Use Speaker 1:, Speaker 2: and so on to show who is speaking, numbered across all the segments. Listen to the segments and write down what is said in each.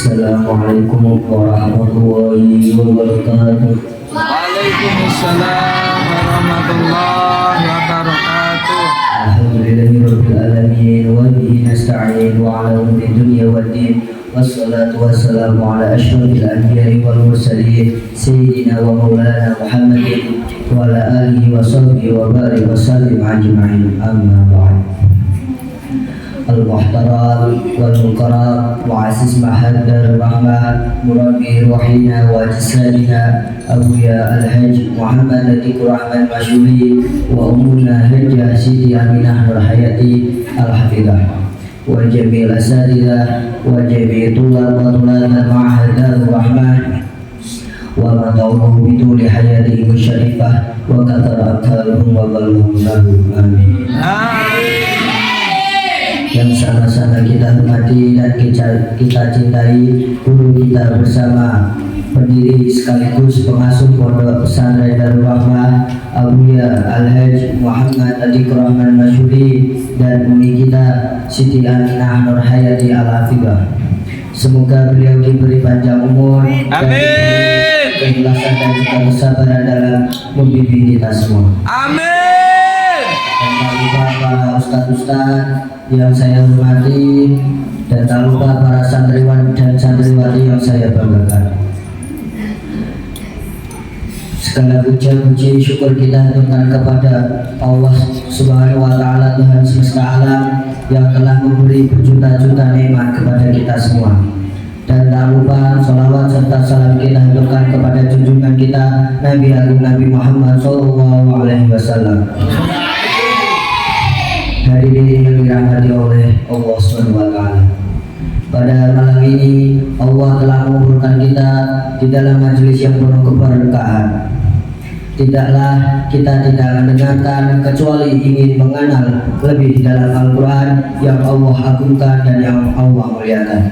Speaker 1: Assalamualaikum warahmatullahi wabarakatuh.
Speaker 2: Waalaikumsalam warahmatullahi wabarakatuh.
Speaker 1: Alhamdulillahirabbil alamin wa bihi nasta'in wa ala umuri dunya waddin. Wassalatu wassalamu ala asyrafil anbiya'i wal mursalin sayyidina wa maulana Muhammadin wa ala alihi wa sahbihi wa barik wa sallim ajma'in. Amma ba'd. Al-Muhtaram wal-Mukarram Mu'asis Mahadar Rahmah Murabbi Ruhina wa Jisadina Abuya Al-Hajj Muhammad Latikur Rahman Masyuli wa Umuna Hajjah Siti Aminah Nurhayati Al-Hafidah wa Jami'il Asadidah wa Jami'il Tulab wa Tulab Ma'ahadar Rahman wa mata'uhu bituli hayati musyarifah wa katar akharuhum wa balhum lahu amin. Yang sama-sama kita hormati dan kita cintai guru kita bersama pendiri sekaligus pengasuh Pondok Pesantren Darul Rahmah Abuya Al-Hajj Muhammad Latikur Rahman Masyuli dan umi kita Siti Aminah Nurhayati Al-Hafidhah. Semoga beliau diberi panjang umur dan keikhlasan dan juga kesabaran dalam membimbing kita semua.
Speaker 2: Amin.
Speaker 1: Dan tak lupa para ustadz-ustadz yang saya hormati, dan tak lupa para santriwan dan santriwati yang saya banggakan. Segala puja-puji syukur kita haturkan kepada Allah Subhanahu wa Ta'ala, Tuhan semesta alam, yang telah memberi berjuta-juta nikmat kepada kita semua. Dan tak lupa salawat serta salam kita haturkan kepada junjungan kita Nabi Agung Nabi Muhammad SAW. Hadirin yang dirahmati oleh Allah SWT, pada malam ini Allah telah mengumpulkan kita di dalam majelis yang penuh keberkahan. Tidaklah kita tidak mendengarkan kecuali ingin mengenal lebih dalam Al-Quran yang Allah agungkan dan yang Allah muliakan.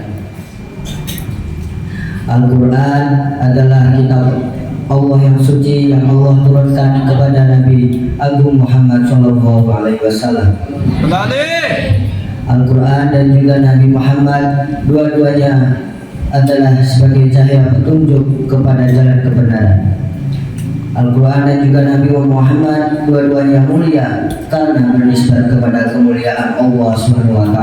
Speaker 1: Al-Quran adalah kitab Allah yang suci yang Allah turunkan kepada Nabi Agung Muhammad SAW. Al-Quran dan juga Nabi Muhammad dua-duanya adalah sebagai cahaya petunjuk kepada jalan kebenaran. Al-Quran dan juga Nabi Muhammad dua-duanya mulia karena bernisbat kepada kemuliaan Allah SWT.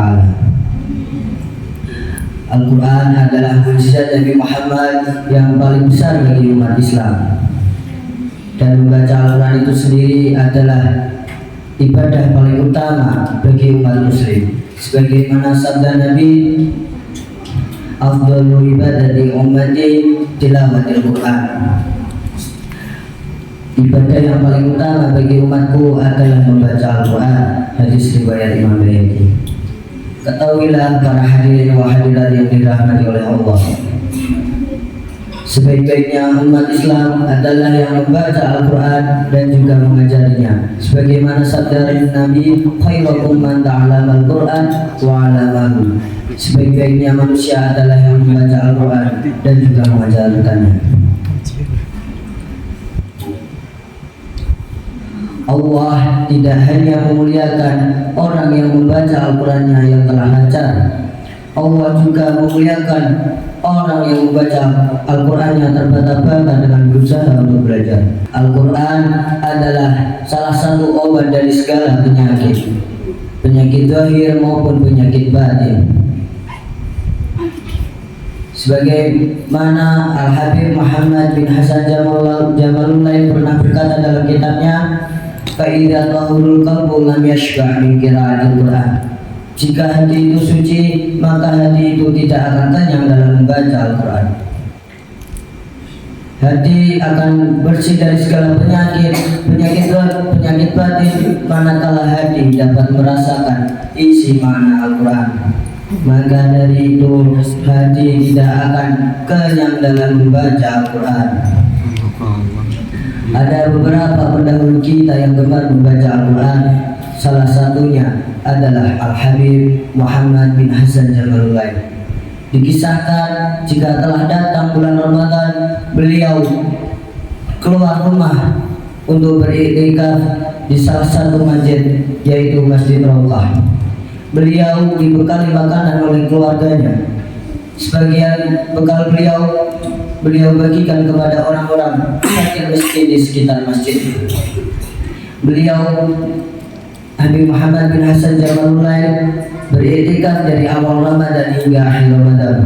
Speaker 1: Al-Quran adalah mukjizat Nabi Muhammad yang paling besar bagi umat Islam, dan membaca Al-Quran itu sendiri adalah ibadah paling utama bagi umat muslim. Sebagaimana sabda Nabi, afdhalu ibadati ummati tilawatil Quran. Ibadah yang paling utama bagi umatku adalah membaca Al-Quran. Hadis riwayat Imam Bayhaqi. Ketahuilah para hadirin wa hadirat yang dirahmati oleh Allah, sebaik-baiknya umat Islam adalah yang membaca Al-Quran dan juga mengajarinya. Sebagaimana sabda Nabi, khairukum man ta'allama Al-Quran wa 'allamahu. Sebaik-baiknya manusia adalah yang membaca Al-Quran dan juga mengajarkannya. Allah tidak hanya memuliakan orang yang membaca Al-Qurannya yang telah lancar, Allah juga memuliakan orang yang membaca Al-Qurannya terbata-bata dengan berusaha untuk belajar. Al-Quran adalah salah satu obat dari segala penyakit, penyakit zahir maupun penyakit batin. Sebagaimana Al-Habib Muhammad bin Hasan Jamalullah pernah berkata dalam kitabnya, فَإِذَا طَهُرُ الْقَلْبُ لَمْ يَشْبَعْ مِنْ قِرَاءَةِ الْقُرْآنِ. Jika hati itu suci, maka hati itu tidak akan kenyang dalam membaca Al-Quran. Hati akan bersih dari segala penyakit batin manakala hati dapat merasakan isi makna Al-Quran. Maka dari itu hati tidak akan kenyang dalam membaca Al-Quran. Ada beberapa pendahulu kita yang gemar membaca Al-Quran. Salah satunya adalah Al-Habib Muhammad bin Hasan Jamalullah. Dikisahkan jika telah datang bulan Ramadan, beliau keluar rumah untuk beriktikaf di salah satu masjid, yaitu Masjid Raudhah. Beliau dibekali makanan oleh keluarganya. sebagian bekal beliau bagikan kepada orang-orang fakir miskin di sekitar masjid. Beliau Habib Muhammad bin Hasan Jamalulain beriktikaf dari awal Ramadan hingga akhir Ramadan.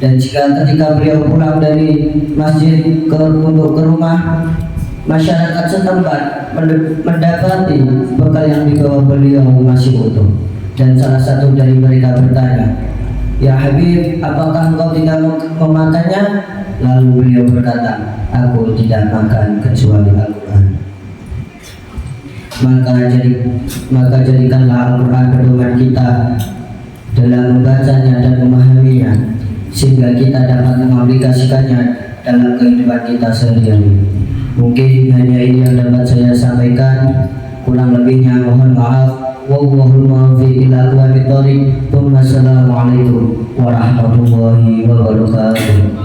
Speaker 1: Dan jika ketika beliau pulang dari masjid untuk ke rumah, masyarakat setempat mendapati bekal yang dibawa beliau masih utuh. Dan salah satu dari mereka bertanya, "Ya Habib, apakah engkau tidak memakannya?" Lalu beliau berkata, "Aku tidak makan kecuali Al-Quran." Maka jadikanlah Al-Quran pedoman kita dalam membacanya dan memahaminya, sehingga kita dapat mengaplikasikannya dalam kehidupan kita sehari-hari. Mungkin hanya ini yang dapat saya sampaikan. Kurang lebihnya mohon maaf. Wallahul muwaffiq ila aqwamit thoriq. Assalamualaikum warahmatullahi wabarakatuh.